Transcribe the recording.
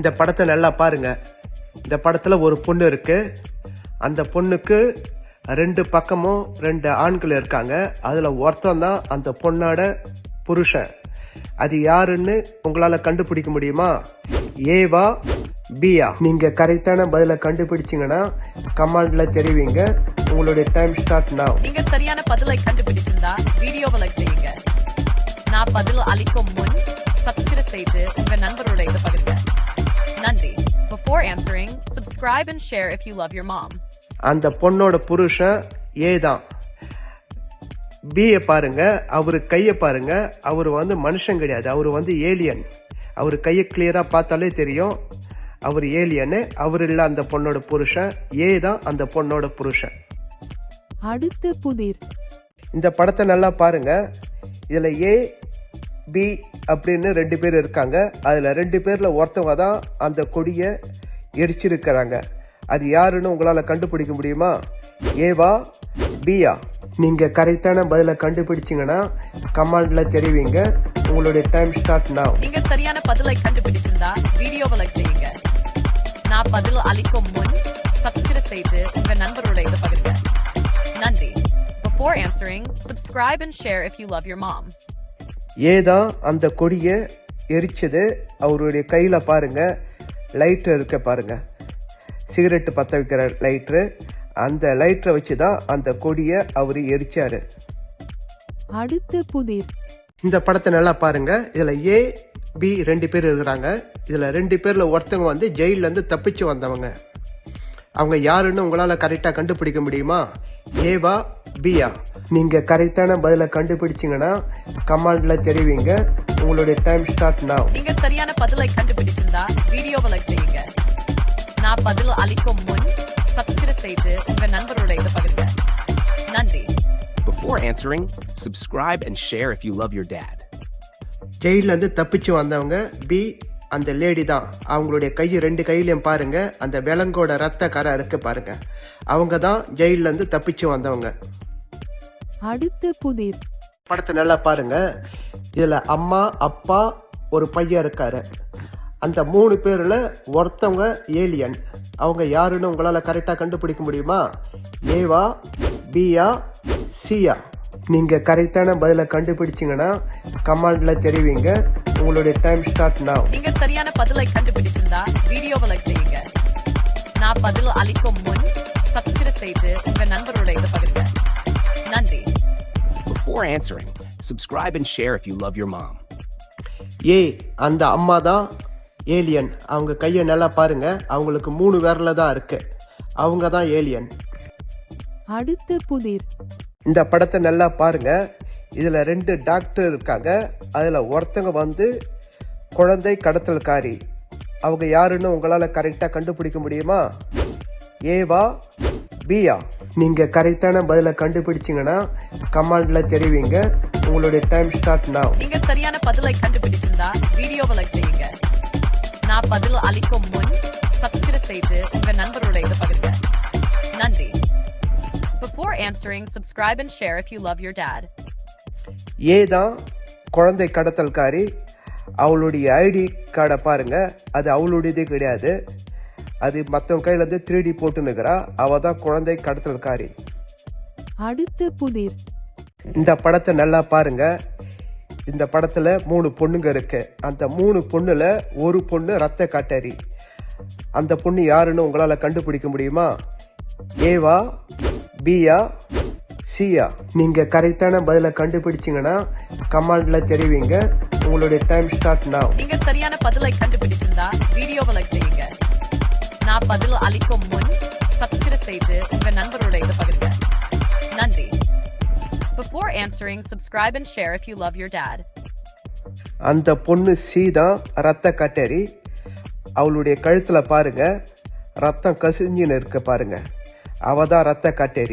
இந்த படத்தை நல்லா பாருங்க. இந்த படத்துல ஒரு பொண்ணு இருக்கு. அந்த பொண்ணுக்கு ரெண்டு பக்கமும் ரெண்டு ஆண்கள் இருக்காங்க. அதுல ஒருத்தன் தான் அந்த பொண்ணோட புருஷன். அது யாருன்னு உங்களால கண்டுபிடிக்க முடியுமா? ஏவா பியா? நீங்க கரெக்டான பதில கண்டுபிடிச்சீங்கன்னா கமெண்ட்ல தெரிவிங்க. உங்களுடைய டைம் ஸ்டார்ட் நவ. நீங்க சரியான பதிலை கண்டுபிடிச்சிருந்தா வீடியோவை லைக் செய்யுங்க. நான் பதில் அளிக்கும் முன் சப்ஸ்கிரைப் செய்து உங்க நண்பரோட இதை பகிருங்க. நன்றி. Before answering, subscribe and share if you love your mom. அந்த பொண்ணோட புருஷன் ஏ தான். பிய பாருங்க, அவரு கைய பாருங்க. அவரு மனுஷன் கிடையாது, அவரு ஏலியன். அவரு கைய கிளியரா பார்த்தாலே தெரியும் அவர் ஏலியன். அவர் இல்ல அந்த பொண்ணோட புருஷன். ஏ தான் அந்த பொண்ணோட புருஷன். அடுத்த புதிர். இந்த படத்தை நல்லா பாருங்க. இதுல ஏ பி அப்படின்னு ரெண்டு பேர் இருக்காங்க. அதுல ரெண்டு பேர்ல ஒருத்தவங்க தான் அந்த கொடிய எரிச்சிருக்கிறாங்க. அது யாருன்னு உங்களால கண்டுபிடிக்க முடியுமா? ஏவா பியா? நீங்க கரெக்டான பதில கண்டுபிடிச்சீங்கன்னா கமெண்ட்ல தெரிவிங்க. உங்களுடைய டைம் ஸ்டார்ட் நவ. நீங்க சரியான பதிலை கண்டுபிடிச்சிருந்தா வீடியோவை லைக் செய்யுங்க. நான் பதில் அளிக்கும் முன் சப்ஸ்கிரைப் செய்து உங்க நண்பரோட இதை பகிருங்க. நன்றி. Before answering, subscribe and share if you love your mom. ஏதான் அந்த கொடிய எரிச்சது. அவருடைய கையில பாருங்க லைட்டர் இருக்க பாருங்க. சிகரெட் பத்த வைக்கிற லைட்டர். அந்த லைட்டரை வச்சுதான் அந்த கொடிய அவரு எரிச்சாரு. அடுத்த புதிர். இந்த படத்தை நல்லா பாருங்க. இதுல ஏ பி ரெண்டு பேர் இருக்கிறாங்க. இதுல ரெண்டு பேர்ல ஒருத்தவங்க ஜெயில இருந்து தப்பிச்சு வந்தவங்க. அவங்க யாருன்னு உங்களால கரெக்டா கண்டுபிடிக்க முடியுமா? ஏவா பியா? நீங்க கரெக்டான பதில கண்டுபிடிச்சீங்கன்னா கமெண்ட்ல தெரிவிங்க. உங்களுடைய டைம் ஸ்டார்ட் நவ. நீங்க சரியான பதிலை கண்டுபிடிச்சிருந்தா வீடியோவை லைக் செய்யுங்க. நான் பதில் அளிக்கும் முன் சப்ஸ்கிரைப் செய்து உங்க நண்பரோட இதை பகிருங்க. நன்றி. Before answering, subscribe and share if you love your dad. ஜெயில இருந்து தப்பிச்சு வந்தவங்க பி அந்த லேடி தான். அவங்களுடைய ரெண்டு கையிலையும் பாருங்க அந்த விலங்கோட ரத்த கரை இருக்கு பாருங்க. அவங்க தான் ஜெயில இருந்து தப்பிச்சு வந்தவங்க. அடுத்த புதிர். படத்தை நல்லா பாருங்க. இதுல அம்மா அப்பா ஒரு பையன் இருக்காரு. அந்த மூணு பேர்ல ஒருத்தவங்க ஏலியன். அவங்க யாருன்னு உங்களால கரெக்டா கண்டுபிடிக்க முடியுமா? ஏவா பியா சியா? நீங்க கரெக்டான பதில கண்டுபிடிச்சீங்கன்னா கமெண்ட்ல தெரிவிங்க. உங்களுடைய டைம் ஸ்டார்ட் நவ. நீங்க சரியான பதிலை கண்டுபிடிச்சிருந்தா வீடியோவை லைக் செய்யுங்க. நான் பதில் அளிக்கும் முன் சப்ஸ்கிரைப் செய்து உங்க நண்பரோட இதை பகிருங்க. நன்றி. Before answering, subscribe and share if you love your mom. ஏ அந்த அம்மா தான் ஏலியன். அவங்க கையை நல்லா பாருங்க. அவங்களுக்கு 3 விரல தான் இருக்கு. அவங்க தான் ஏலியன். அடுத்த புதிர். இந்த படத்தை நல்லா பாருங்க. இதுல ரெண்டு டாக்டர் இருக்காங்க. அதுல ஒருத்தங்க குழந்தை கடத்தல்காரி. அவங்க யாருன்னு உங்களால கரெக்டா கண்டுபிடிக்க முடியுமா? ஏவா பியா? நீங்க கரெக்டான பதில கண்டுபிடிச்சீங்கன்னா கமெண்ட்ல தெரிவிங்க. உங்களுடைய டைம் ஸ்டார்ட் நவ. நீங்க சரியான பதிலை கண்டுபிடிச்சிருந்தா வீடியோவை லைக் செய்யுங்க. நான் பதில் அளிக்கும் முன் சப்ஸ்கிரைப் செய்து உங்க நண்பரோட இதை பகிருங்க. நன்றி. Before answering, subscribe and share if you love your dad. ஏ தான் குழந்தை கடத்தல்காரி. அவளுடைய ஐடி கார்டை பாருங்க. அது அவளுடையதே கிடையாது. அது மற்றவங்க கையில 3D போட்டுனுக்கிறா. அவ தான் குழந்தை கடத்தல்காரி. அடுத்த புதிர். இந்த படத்தை நல்லா பாருங்க. இந்த படத்துல 3 பொண்ணுங்க இருக்கு. அந்த 3 பொண்ணுல ஒரு பொண்ணு ரத்த காட்டேரி. அந்த பொண்ணு யாருன்னு உங்களால கண்டுபிடிக்க முடியுமா? ஏவா பியா சியா? நீங்க கரெக்டான பதில கண்டுபிடிச்சீங்கன்னா கமெண்ட்ல தெரிவிங்க. உங்களுடைய டைம் ஸ்டார்ட் நவ. நீங்க சரியான பதிலை கண்டுபிடிச்சிருந்தா வீடியோவை லைக் செய்யுங்க. நான் பதில் அளிக்கும் முன் சப்ஸ்கிரைப் செய்து உங்க நண்பரோட இதை பகிருங்க. நன்றி. Before answering, subscribe and share if you love your dad. அந்த பொண்ணு சி தான் ரத்த காட்டேரி. அவளுடைய கழுத்துல பாருங்க ரத்தம் கசிஞ்சுன்னு இருக்கு பாருங்க. அவ தான் ரத்த காட்டேரி.